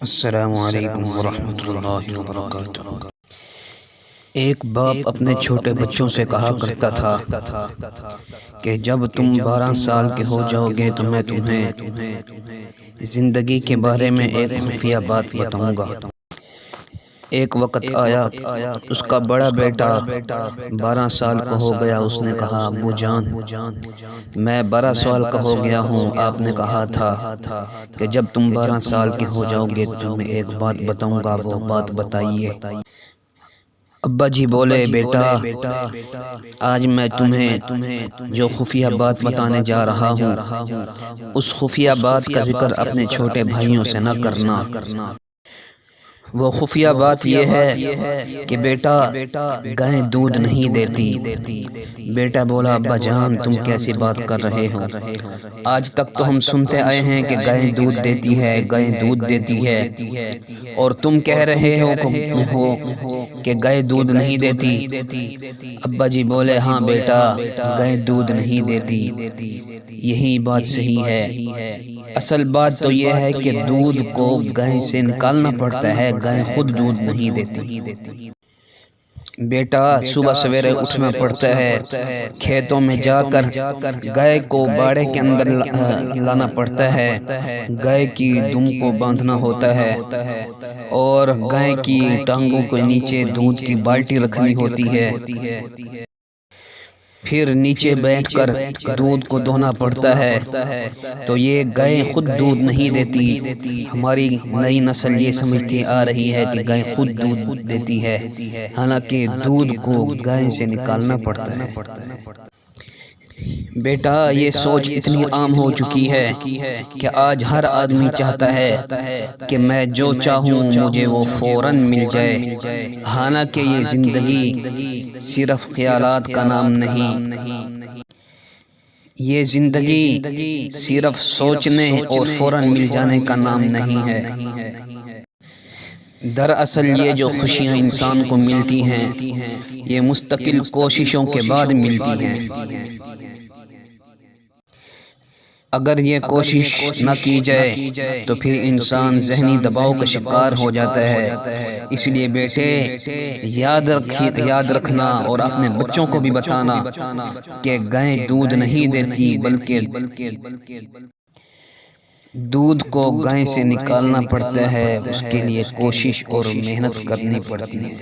السلام علیکم ورحمۃ اللہ وبرکاتہ۔ ایک باپ اپنے چھوٹے بچوں سے کہا کرتا تھا کہ جب تم 12 سال کے ہو جاؤ گے تو میں تمہیں زندگی کے بارے میں ایک خفیہ بات بتاؤں گا۔ ایک وقت آیا، اس کا بڑا بیٹا 12 سال کا ہو گیا۔ اس نے کہا، ابو جان، میں 12 سال کا ہو گیا ہوں، آپ نے کہا تھا کہ جب تم 12 سال کے ہو جاؤ گے تو تمہیں ایک بات بتاؤں گا، وہ بات بتائیے۔ ابا جی بولے، بیٹا آج میں تمہیں جو خفیہ بات بتانے جا رہا ہوں، اس خفیہ بات کا ذکر اپنے چھوٹے بھائیوں سے نہ کرنا۔ وہ خفیہ بات یہ ہے کہ بیٹا گائے دودھ نہیں دیتی۔ بیٹا بولا، ابا جان تم کیسی بات کر رہے ہو؟ آج تک تو ہم سنتے آئے ہیں کہ گائے دودھ دیتی ہے، گائے دودھ دیتی ہے، اور تم کہہ رہے ہو کہ گائے دودھ نہیں دیتی۔ ابا جی بولے، ہاں بیٹا گائے دودھ نہیں دیتی، یہی بات صحیح ہے۔ اصل بات تو یہ ہے کہ دودھ کو گائے سے نکالنا پڑتا ہے، گائے خود دودھ نہیں دیتی۔ بیٹا صبح سویرے اٹھنا پڑتا ہے، کھیتوں میں جا کر گائے کو بارے کے اندر لانا پڑتا ہے، گائے کی دم کو باندھنا ہوتا ہے، اور گائے کی ٹانگوں کے نیچے دودھ کی بالٹی رکھنی ہوتی ہے، پھر نیچے بیٹھ کر دودھ کو دھونا پڑتا ہے۔ تو یہ گائے خود دودھ نہیں دیتی، ہماری نئی نسل یہ سمجھتی آ رہی ہے کہ گائے خود دودھ دیتی ہے، حالانکہ دودھ کو گائے سے نکالنا پڑتا ہے۔ بیٹا یہ سوچ اتنی عام ہو چکی ہے کہ آج ہر آدمی چاہتا ہے کہ میں جو چاہوں مجھے وہ فوراً مل جائے، حالانکہ یہ زندگی صرف خیالات کا نام نہیں، یہ زندگی صرف سوچنے اور فوراً مل جانے کا نام نہیں ہے۔ دراصل یہ جو خوشیاں انسان کو ملتی ہیں، یہ مستقل کوششوں کے بعد ملتی ہیں۔ اگر یہ کوشش نہ کی جائے تو پھر انسان ذہنی دباؤ کا شکار ہو جاتا ہے۔ اس لیے بیٹے یاد رکھنا اور اپنے بچوں کو بھی بتانا کہ گائے دودھ نہیں دیتی، بلکہ دودھ کو گائے سے نکالنا پڑتا ہے، اس کے لیے کوشش اور محنت کرنی پڑتی ہے۔